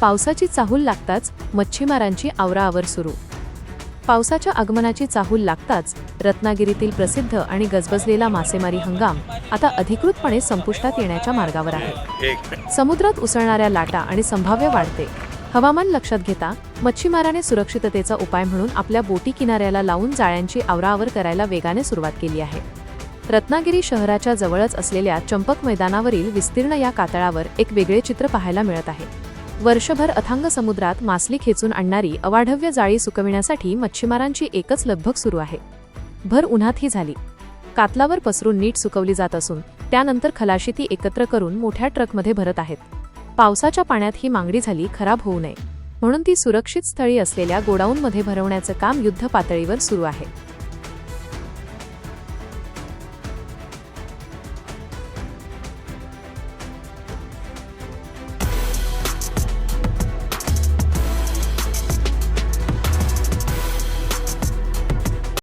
पावसाची चाहूल लागताच मच्छीमारांची आवराआवर सुरू। पावसाच्या आगमनाची चाहूल लागताच रत्नागिरीतील प्रसिद्ध आणि गजबजलेला मासेमारी हंगाम आता अधिकृतपणे संपुष्टात येण्याच्या मार्गावर आहे। समुद्रात उसळणाऱ्या लाटा आणि संभाव्य वाढते हवामान लक्षात घेता मच्छीमाराने सुरक्षिततेचा उपाय म्हणून आपल्या बोटी किनाऱ्याला लावून जाळ्यांची आवराआवर करायला वेगाने सुरुवात केली आहे। रत्नागिरी शहराच्या जवळच असलेल्या चंपक मैदानावरील विस्तीर्ण या कातळावर एक वेगळे चित्र पाहायला मिळत आहे। वर्षभर अथांग समुद्रात मासली खेचून आणणारी अवाढव्य जाळी सुकविण्यासाठी मच्छीमारांची एकच लगबग सुरू आहे। भर उन्हातही झाली कातलावर पसरून नीट सुकवली जात असून त्यानंतर खलाशी ती एकत्र करून मोठ्या ट्रकमध्ये भरत आहेत। पावसाच्या पाण्यात ही मांगडी झाली खराब होऊ नये म्हणून ती सुरक्षित स्थळी असलेल्या गोडाऊनमध्ये भरवण्याचं काम युद्ध पातळीवर सुरू आहे।